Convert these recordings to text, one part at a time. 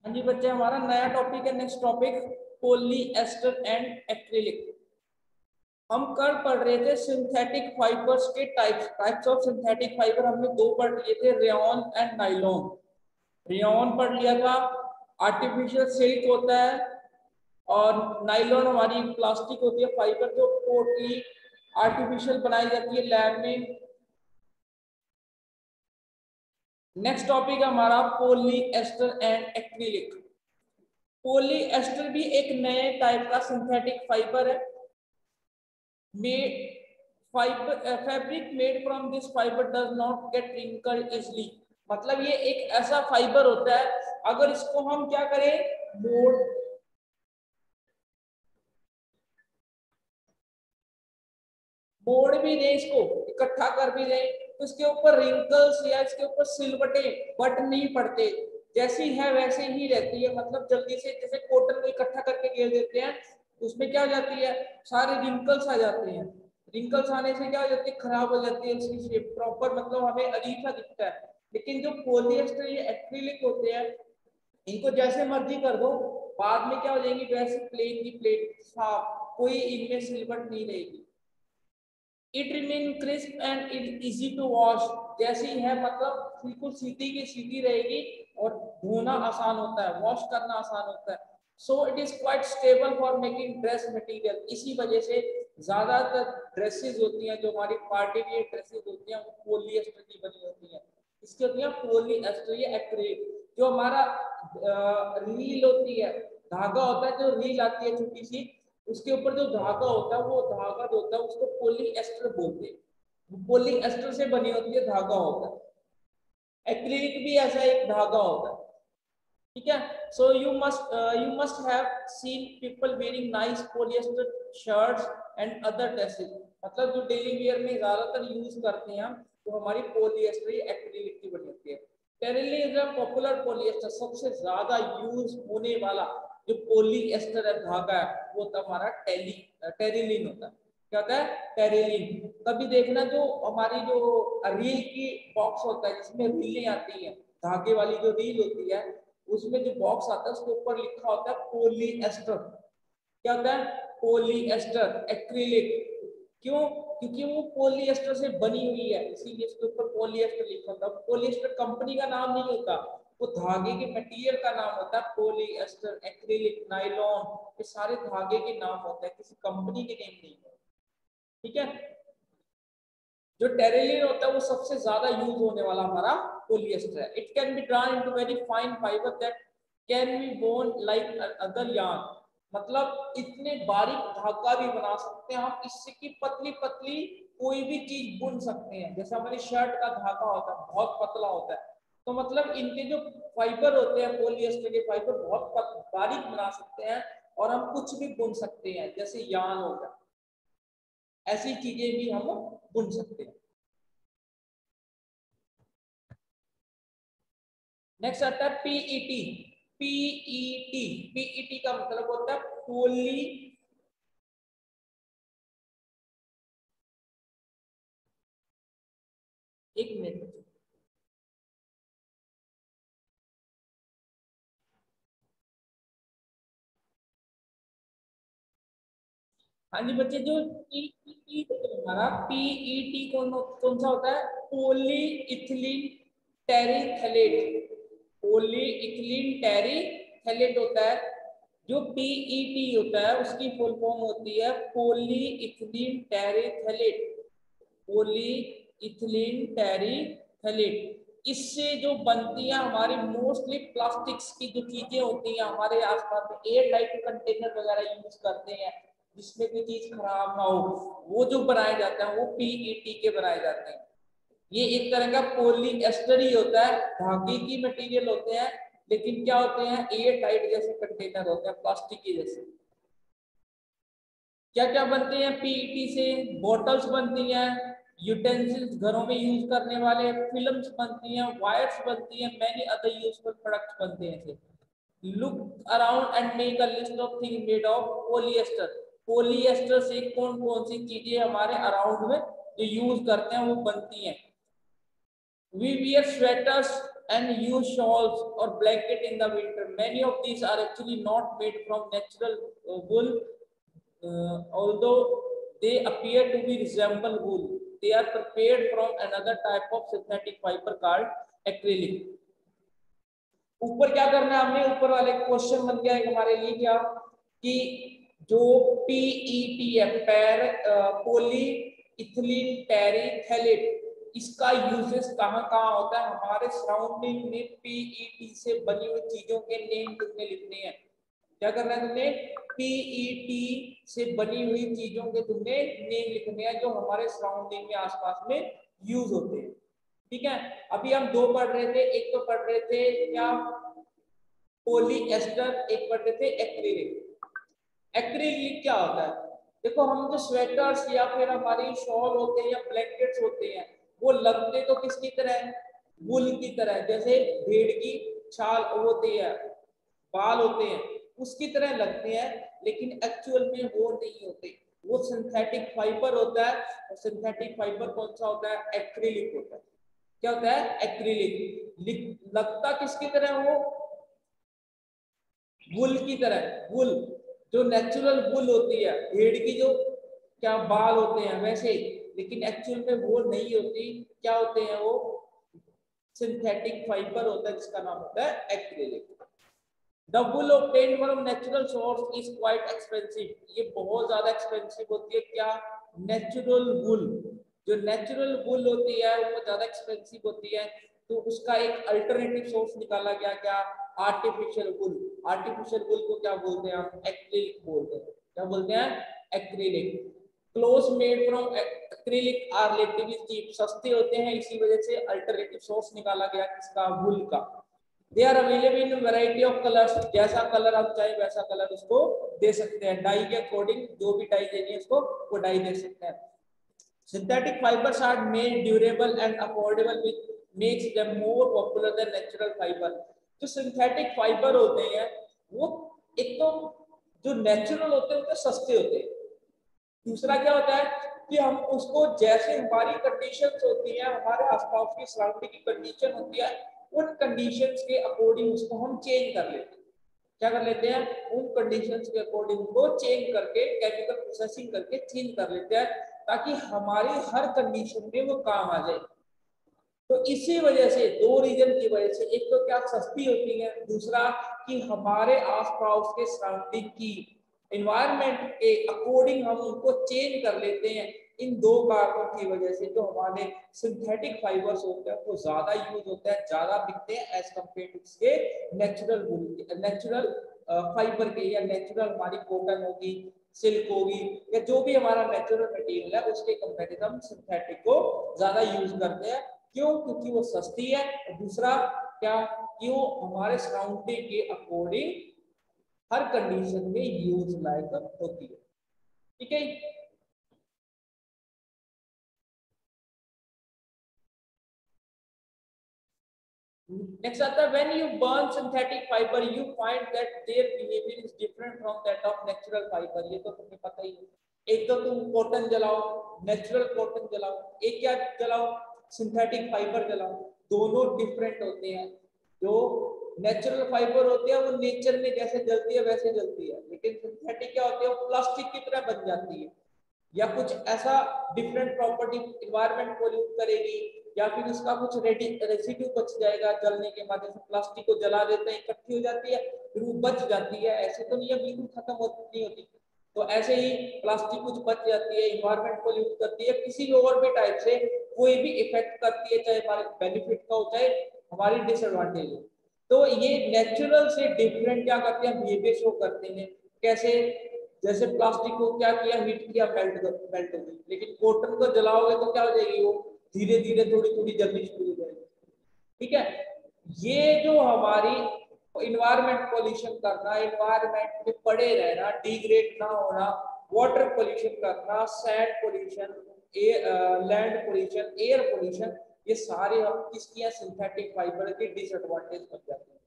हाँ जी बच्चे, हमारा नया टॉपिक है, next topic polyester and acrylic. हम कल पढ़ रहे थे सिंथेटिक फाइबर्स के टाइप्स ऑफ सिंथेटिक फाइबर। हमने दो पढ़ लिए थे, रेयॉन एंड नायलॉन। रेयॉन पढ़ लिया था, आर्टिफिशियल सिल्क होता है, और नायलॉन हमारी प्लास्टिक होती है, फाइबर जो टोटली आर्टिफिशियल बनाई जाती है लैब में। नेक्स्ट टॉपिक है हमारा पॉलीएस्टर एंड एक्रिलिक। पॉलीएस्टर भी एक नए टाइप का सिंथेटिक फाइबर है। Fabric made from this fibre does not gate wrinkled easily. मतलब ये एक ऐसा फाइबर होता है, अगर इसको हम क्या करें, मोड़ भी दें, इसको इकट्ठा कर भी दें, तो इसके ऊपर रिंकल्स या इसके ऊपर सिलवटे बट नहीं पड़ते, जैसी है वैसे ही रहती है। मतलब जल्दी से, जैसे कॉटन को इकट्ठा करके घेर देते हैं, उसमें क्या हो जाती है, सारे रिंकल्स आ जाते हैं। रिंकल्स आने से क्या हो जाती है, खराब हो जाती है उसकी शेप प्रॉपर, मतलब हमें अजीब सा दिखता है। लेकिन जो पॉलिएस्टर ये एक्रिलिक होते हैं, इनको जैसे मर्जी कर दो, बाद में क्या हो जाएंगी, वैसे प्लेन की प्लेन साफ, कोई इनमें सिलवट नहीं रहेगी। It remain crisp and easy to wash, जैसी है मतलब बिल्कुल सीधी की सीधी रहेगी, और धोना आसान होता है, वॉश करना आसान होता है। So it is quite stable for making dress material. इसी वजह से ज्यादातर ड्रेसेस होती हैं, जो हमारी पार्टी की ड्रेसेस होती हैं, वो पॉलीएस्टर की बनी होती हैं। इसकी होती है पॉलीएस्टर या एक्रिलिक। जो हमारा रील होती है, धागा होता है, जो रील आती है छोटी सी, उसके ऊपर जो धागा होता है, वो धागा जो होता है उसको पॉलीएस्टर बोलते हैं। पॉलीएस्टर से बनी होती है, धागा होता है। एक्रिलिक भी ऐसा एक धागा होता है, ठीक है। So you must have seen people wearing nice polyester shirts and other dresses. मतलब जो डेली वेयर में ज्यादातर यूज करते हैं हम, तो हमारी पॉलीएस्टर एक्रिलिक की बनी होती है। Terylene is a popular polyester, सबसे ज्यादा यूज होने वाला जो पॉलीएस्टर है धागा है, वो होता है हमारा टेरिलिन होता है। क्या होता है, टेरिलिन। कभी देखना, जो हमारी जो रील की बॉक्स होता है, जिसमें रीलें आती है, धागे वाली जो रील होती है, उसमें जो बॉक्स आता है उसके ऊपर लिखा होता है पॉलीएस्टर। क्या होता है, पॉलीएस्टर एक्रिलिक। क्यों? क्योंकि वो पॉलीएस्टर से बनी हुई है, इसीलिए इसके ऊपर पॉलीएस्टर लिखा होता है। पॉलीएस्टर कंपनी का नाम नहीं होता, वो धागे के मटेरियल का नाम होता है। पॉलीएस्टर, एक्रिलिक, नायलॉन, ये सारे धागे के नाम होते हैं, किसी कंपनी के नेम नहीं है, ठीक है। जो टेरिलिन होता है वो सबसे ज्यादा यूज होने वाला हमारा पॉलीएस्टर है। It can be drawn into very fine fibre that can be bone like other yarn. मतलब इतने बारीक धागा भी बना सकते हैं हम, इससे की पतली पतली कोई भी चीज बुन सकते हैं। जैसे हमारी शर्ट का धागा होता है, बहुत पतला होता है, तो मतलब इनके जो फाइबर होते हैं, पॉलीएस्टर के फाइबर बहुत बारीक बना सकते हैं, और हम कुछ भी बुन सकते हैं, जैसे यार्न होगा, ऐसी चीजें भी हम बुन सकते हैं। नेक्स्ट आता है पीईटी। पीईटी, पीईटी का मतलब होता है पॉली, एक मिनट, हाँ जी बच्चे, जो पीईटी हमारा पीईटी कौन कौन सा होता है, polyethylene terephthalate. Polyethylene टेरिथलेट होता है। जो पीईटी होता है उसकी फुल फॉर्म होती है polyethylene terephthalate. Polyethylene terephthalate. इससे जो बनती है हमारी मोस्टली प्लास्टिक्स की जो चीजें होती हैं हमारे आसपास में, एयर टाइट कंटेनर वगैरह यूज करते हैं, जिसमें कोई चीज खराब ना हो, वो जो बनाए जाते हैं वो पीईटी के बनाए जाते हैं। ये एक तरह का पॉलीएस्टर ही होता है, धागे की मटेरियल होते हैं, लेकिन क्या होते हैं, एयर टाइट जैसे कंटेनर होते हैं, प्लास्टिक के जैसे। क्या क्या बनते हैं पीईटी से, बॉटल्स बनती हैं, यूटेंसिल्स घरों में यूज करने वाले, फिल्म्स बनती हैं, वायर्स बनती हैं, मैनी अदर यूजफुल प्रोडक्ट्स बनते हैं। Look around and make a list of thing made of polyester. Polyester से कौन कौन सी चीजें हमारे अराउंड में जो यूज करते हैं वो बनती हैं। We wear sweaters and use shawls or blanket in the winter. Many of these are actually not made from natural wool, although they appear to be resemble wool. They are prepared from another type of synthetic fiber called acrylic. ऊपर क्या करना है हमने, ऊपर वाले question बन गया है हमारे लिए क्या कि जो पीईटी है, पोली इथिलीन टेरिथेलेट, इसका यूजेस कहाँ कहाँ होता है? हमारे सराउंडिंग में पीईटी से बनी हुई चीजों के नेम तुमने लिखने हैं। क्या करना है तुमने? पीईटी से बनी हुई चीजों के तुमने नेम लिखने हैं जो हमारे सराउंडिंग में आसपास में यूज होते हैं। ठीक है, अभी हम दो पढ़ रहे थे, एक तो पढ़ रहे थे क्या पॉलीएस्टर, एक पढ़ रहे थे एक्रिलिक। एक्रिलिक क्या होता है? देखो हम जो स्वेटर्स या फिर हमारी शॉल होते हैं या ब्लैंकेट्स होते हैं वो लगते तो किसकी तरह है? वुल की तरह, जैसे भेड़ की छाल होती है, बाल होते हैं उसकी तरह लगते हैं, लेकिन एक्चुअल में वो नहीं होते, वो सिंथेटिक फाइबर होता है। और सिंथेटिक फाइबर कौन सा होता है? एक्रिलिक होता है। क्या होता है? एक्रिलिक। लगता किसकी तरह? वो वुल की तरह। वुल जो नेचुरल वुल होती है, भेड़ की जो क्या बाल होते हैं वैसे ही, लेकिन एक्चुअल में वो नहीं होती। क्या होते हैं वो? सिंथेटिक फाइबर होता है जिसका नाम होता है acrylic. The wool obtained from natural source is quite expensive. ये बहुत ज्यादा एक्सपेंसिव होती है। क्या? नेचुरल वुल, जो नेचुरल वुल होती है वो ज्यादा एक्सपेंसिव होती है, तो उसका एक अल्टरनेटिव सोर्स निकाला गया, क्या? आर्टिफिशियल वुल। आर्टिफिशियल वुल को क्या बोलते हैं हम? एक्रिलिक बोलते हैं। क्या बोलते हैं? Acrylic. Clothes made from acrylic are relatively cheap, सस्ते होते हैं, इसी वजह से अल्टरनेटिव सोर्स निकाला गया किसका? वुल का। They are available in variety of colors, जैसा कलर आप चाहे वैसा कलर उसको दे सकते हैं, डाई के अकॉर्डिंग जो भी डाई देनी है उसको वो डाई दे सकते हैं। Synthetic fibers are made durable and affordable, which makes them more popular than natural fiber. जो सिंथेटिक फाइबर होते हैं वो एक तो जो नेचुरल होते हैं वो तो सस्ते होते हैं, दूसरा क्या होता है कि हम उसको जैसे हमारी कंडीशंस होती है, हमारे आसपास की सराउंडिंग की कंडीशन होती है, उन कंडीशंस के अकॉर्डिंग उसको हम चेंज कर लेते हैं। क्या कर लेते हैं? उन कंडीशंस के अकॉर्डिंग उसको चेंज करके, केमिकल प्रोसेसिंग करके चेंज कर लेते हैं, ताकि हमारी हर कंडीशन में वो काम आ जाए। तो इसी वजह से, दो रीजन की वजह से, एक तो क्या सस्ती होती है, दूसरा कि हमारे आसपास के सराउंडिंग की एनवायरनमेंट के अकॉर्डिंग हम उनको चेंज कर लेते हैं। इन दो कारणों की वजह से जो हमारे सिंथेटिक फाइबर्स होते हैं वो ज्यादा यूज होते हैं, ज्यादा बिकते हैं एज कम्पेयर टू इसके नेचुरल फाइबर के, या नेचुरल हमारी कॉटन होगी, सिल्क होगी, या जो भी हमारा नेचुरल मटेरियल है उसके कंपैरिजन सिंथेटिक को ज्यादा यूज करते हैं। क्यों? क्योंकि वो सस्ती है, और दूसरा क्या कि वो हमारे सराउंडिंग के अकॉर्डिंग हर कंडीशन में यूज लायक होती है। ठीक है, नेक्स्ट आता है when you burn synthetic fibre you find that their behaviour is different from that of natural fibre. ये तो तुम्हें पता ही है। एक तो तुम कॉटन जलाओ, नेचुरल कॉटन जलाओ, एक क्या जलाओ? सिंथेटिक फाइबर जलाओ, दोनों डिफरेंट होते हैं। जो नेचुरल फाइबर होती है वो नेचर में जैसे जलती है वैसे जलती है, लेकिन सिंथेटिक क्या होती है? वो प्लास्टिक की तरह बन जाती है, या कुछ ऐसा डिफरेंट प्रॉपर्टी एनवायरनमेंट पोल्यूट करेगी, या फिर उसका कुछ रेसिड्यू बच जाएगा जलने के बाद। जैसे प्लास्टिक को जला देते हैं, इकट्ठी हो जाती है, फिर वो बच जाती है, ऐसे तो नहीं है बिल्कुल खत्म नहीं होती। तो ऐसे ही प्लास्टिक कुछ बच जाती है, एनवायरनमेंट पोल्यूट करती है, किसी और भी टाइप से कोई भी इफेक्ट करती है, चाहे हमारे बेनिफिट का हो चाहे हमारी डिसएडवांटेज हो। तो ये नेचुरल से डिफरेंट क्या करते हैं? बिहेवियर शो करते हैं। कैसे? जैसे प्लास्टिक को क्या किया? हीट किया, मेल्ट हो गई, लेकिन कॉटन को जलाओगे तो क्या हो जाएगी? वो धीरे धीरे थोड़ी थोड़ी जलनी शुरू हो जाएगी। ठीक है, ये जो हमारी इन्वायरमेंट पोल्यूशन करना, इन्वायरमेंट में पड़े रहना, डिग्रेड ना होना, वाटर पोल्यूशन करना, sand pollution, land pollution, air pollution, ये सारे हम किसकी है? सिंथेटिक फाइबर के डिसएडवांटेज बन जाते हैं।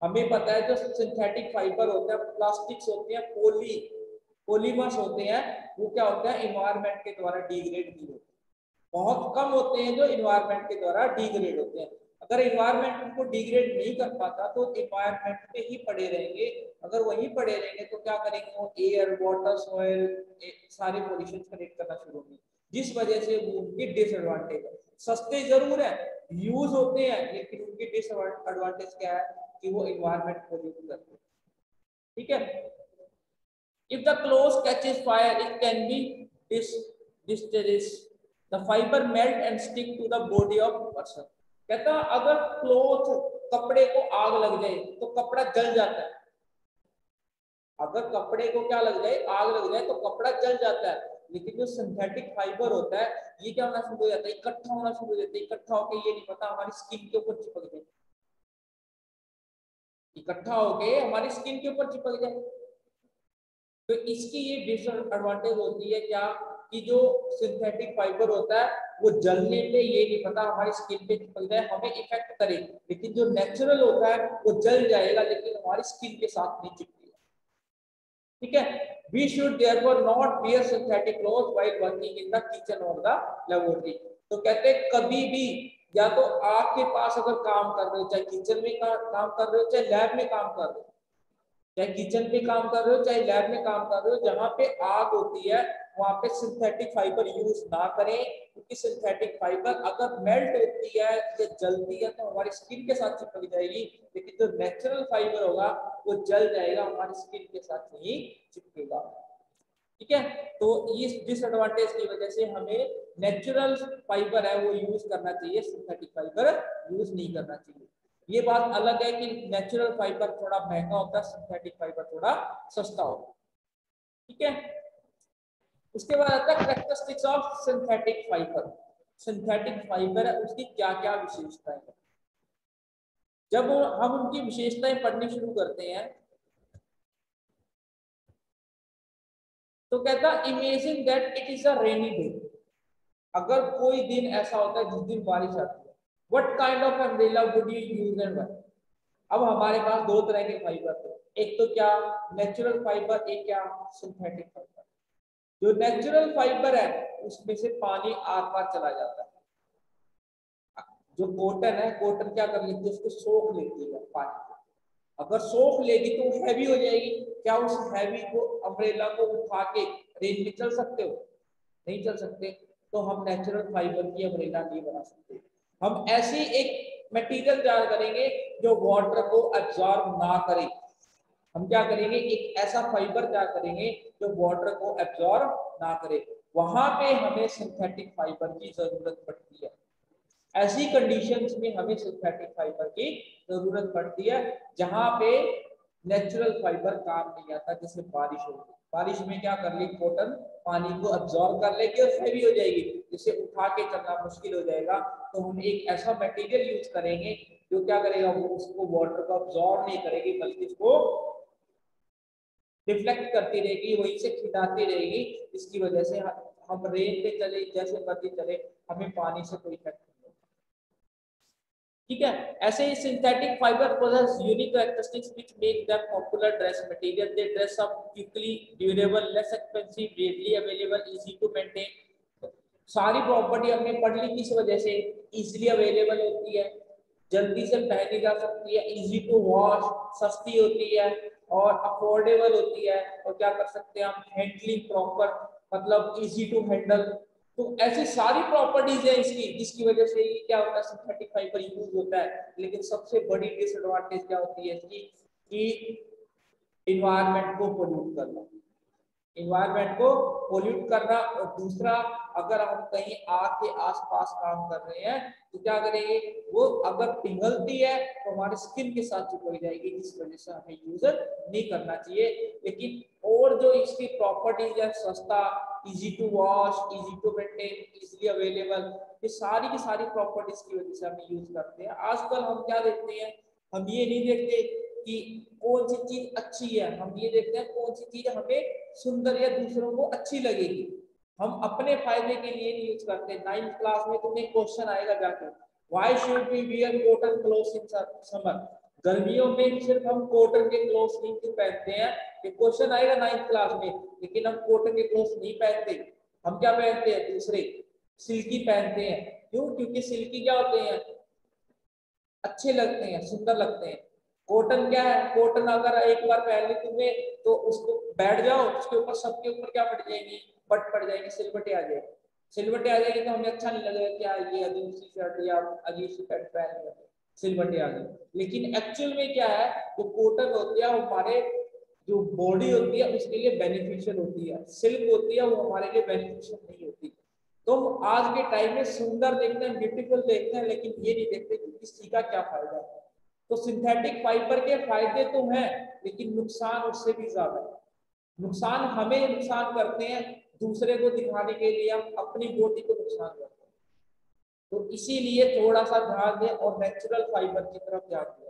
हमें पता है जो सिंथेटिक फाइबर होते हैं, प्लास्टिक्स होते हैं, पॉलीमर्स होते हैं, वो क्या होता है? एनवायरनमेंट के द्वारा डिग्रेड नहीं होते। बहुत कम होते हैं जो एनवायरनमेंट के द्वारा डिग्रेड होते हैं। अगर इन्वायरमेंट उनको डिग्रेड नहीं कर पाता तो इन्वायरमेंट में ही पड़े रहेंगे। अगर वही पड़े रहेंगे तो क्या करेंगे, वो एयर वाटर सॉइल सारे पोल्यूशन क्रिएट करना शुरू होंगे, जिस वजह से वो उनकी डिसएडवांटेज है। सस्ते जरूर है, यूज होते हैं, लेकिन उनकी डिसएडवांटेज क्या है कि वो इन्वायरमेंट पोल्यूट करते हैं। ठीक है। If the clothes catches fire, it can be distressed. The fiber melt and stick to the body of person. कहता अगर क्लोथ कपड़े को आग लग जाए तो कपड़ा जल जाता है। अगर कपड़े को क्या लग जाए, आग लग जाए, तो कपड़ा जल जाता है। लेकिन जो सिंथेटिक फाइबर होता है ये क्या होना शुरू हो जाता है, इकट्ठा होना शुरू हो जाता है। इकट्ठा होकर ये नहीं पता हमारी स्किन के ऊपर चिपक जाए, इकट्ठा होके हमारी स्किन के ऊपर चिपक जाए। तो इसकी ये डिसएडवांटेज होती है क्या कि जो सिंथेटिक फाइबर होता है वो जलने पे ये नहीं पता हमारी स्किन पे चिपक जाए, हमें इफेक्ट करे। लेकिन जो नेचुरल होता है वो जल जाएगा लेकिन हमारी स्किन के साथ नहीं चिपकेगा। ठीक है। We should therefore not wear synthetic cloth while working in the kitchen और द लेबोरेटरी। तो कहते हैं कभी भी, या तो आपके पास अगर काम कर रहे हो, चाहे किचन में काम कर रहे हो, चाहे लैब में काम कर रहे हो, चाहे किचन पे काम कर रहे हो, चाहे लैब में काम कर रहे हो, जहां पे आग होती है वहां पे सिंथेटिक फाइबर यूज ना करें। क्योंकि सिंथेटिक फाइबर अगर मेल्ट होती है या जलती है तो हमारी स्किन के साथ चिपक जाएगी। लेकिन जो नेचुरल फाइबर होगा वो जल जाएगा, हमारी स्किन के साथ नहीं चिपकेगा। ठीक है। तो इस डिसएडवांटेज की वजह से हमें नेचुरल फाइबर है वो यूज करना चाहिए, सिंथेटिक फाइबर यूज नहीं करना चाहिए। ये बात अलग है कि नेचुरल फाइबर थोड़ा महंगा होता है, सिंथेटिक फाइबर थोड़ा सस्ता होता है। ठीक है। उसके बाद आता है characteristics of synthetic fibre. Synthetic fibre है उसकी क्या क्या विशेषताएं हैं। जब हम उनकी विशेषताएं पढ़नी शुरू करते हैं तो कहता imagine that it is a rainy day. अगर कोई दिन ऐसा होता है जिस दिन बारिश आती है, what kind of umbrella would you use and why. अब हमारे पास दो तरह के फाइबर थे, एक तो क्या नेचुरल फाइबर, एक क्या सिंथेटिक फाइबर। जो नेचुरल फाइबर है उसमें से पानी आर पार चला जाता है। जो कॉटन है, कॉटन क्या कर लेती है, उसको सोख लेती है पानी को। अगर सोख लेगी तो हैवी हो जाएगी। क्या उस हैवी को अम्ब्रेला को उठा के रेंज में चल सकते हो, नहीं चल सकते। तो हम नेचुरल फाइबर की अम्ब्रेला नहीं बना सकते। हम ऐसी एक मटेरियल तैयार करेंगे जो वाटर को एब्जॉर्ब ना करे। हम क्या करेंगे, एक ऐसा फाइबर तैयार करेंगे जो वाटर को एब्जॉर्ब ना करे। वहां पे हमें सिंथेटिक फाइबर की जरूरत पड़ती है। ऐसी कंडीशंस में हमें सिंथेटिक फाइबर की जरूरत पड़ती है जहां पे नेचुरल फाइबर काम नहीं आता। जैसे बारिश होगी, बारिश में क्या कर ली, कॉटन पानी को अब्सॉर्ब कर लेगी और हैवी हो जाएगी, जिसे उठा के चलना मुश्किल हो जाएगा। तो हम एक ऐसा मटेरियल यूज करेंगे जो क्या करेगा, वो उसको वाटर को अब्सॉर्ब नहीं करेगी बल्कि उसको रिफ्लेक्ट करती रहेगी, वहीं से खिंचाती रहेगी। इसकी वजह से हम रेन पे चले, जैसे मर्जी चले, हमें पानी से कोई इफेक्ट नहीं होगा। ठीक है। ऐसे ही synthetic fibre possess unique characteristics which make them popular dress material. They dress up quickly, durable, less expensive, readily available, easy to maintain. सारी प्रॉपर्टी हमने पढ़ ली किस वजह से, इजीली अवेलेबल होती है, जल्दी से पहनी जा सकती है, इजी टू वॉश, सस्ती होती है और अफोर्डेबल होती है। और क्या कर सकते हैं हम, हैंडलिंग प्रॉपर, मतलब इजी टू हैंडल। तो ऐसी सारी प्रॉपर्टीज है इसकी, जिसकी वजह से ये क्या होता है, सिंथेटिक फाइबर यूज होता है। लेकिन सबसे बड़ी डिसएडवांटेज क्या होती है इसकी कि इन्वायरमेंट को पोल्यूट करना, इन्वायरमेंट को पोल्यूट करना। और दूसरा, अगर हम कहीं आग के आसपास काम कर रहे हैं तो क्या करेंगे, वो अगर पिघलती है तो हमारे स्किन के साथ चिपक जाएगी, जिस वजह से हमें यूज नहीं करना चाहिए। लेकिन और जो इसकी प्रॉपर्टीज है, सस्ता, easy to wash, easy to maintain, easily available, ये सारी की सारी प्रॉपर्टीज की वजह से हम यूज करते हैं। आजकल हम क्या देखते हैं, हम ये नहीं देखते कि कौन सी चीज अच्छी है, हम ये देखते हैं कौन सी चीज हमें सुंदर या दूसरों को अच्छी लगेगी। हम अपने फायदे के लिए नहीं यूज करते। 9th क्लास में तुम्हें क्वेश्चन आएगा जाके, why should we wear cotton clothes in summer. गर्मियों में सिर्फ हम कॉटन के क्लोथ्स नहीं क्यों पहनते हैं, ये क्वेश्चन आएगा 9th क्लास में। लेकिन हम कॉटन के क्लोथ्स नहीं पहनते, हम क्या पहनते हैं, दूसरे सिल्की पहनते हैं। क्यों, क्योंकि सिल्की क्या होते हैं, अच्छे लगते हैं, सुंदर लगते हैं। कॉटन क्या है, कॉटन अगर एक बार पहन ली तुमने तो उसको बैठ जाओ, उसके ऊपर सबके ऊपर क्या पड़ जाएगी, बट पड़ जाएगी, सिलवटें आ जाएगी। सिलवटें आ जाएगी तो हमें अच्छा नहीं लगेगा, क्या ये अजीब सी शर्ट या अजीब सी पैंट पहन ली, सिलवटें आ गई। लेकिन एक्चुअल में क्या है, जो कॉटन होती है हमारे जो बॉडी होती है उसके लिए बेनिफिशियल होती है, सिल्क होती है वो हमारे लिए बेनिफिशियल नहीं होती। तो हम आज के टाइम में सुंदर देखते हैं, ब्यूटीफुल देखते हैं, लेकिन ये नहीं देखते कि इस चीज का क्या फायदा है। तो सिंथेटिक फाइबर के फायदे तो हैं, लेकिन नुकसान उससे भी ज्यादा है। नुकसान हमें नुकसान करते हैं, दूसरे को दिखाने के लिए हम अपनी बॉडी को नुकसान करते हैं। तो इसीलिए थोड़ा सा ध्यान दें और नेचुरल फाइबर की तरफ ध्यान दें।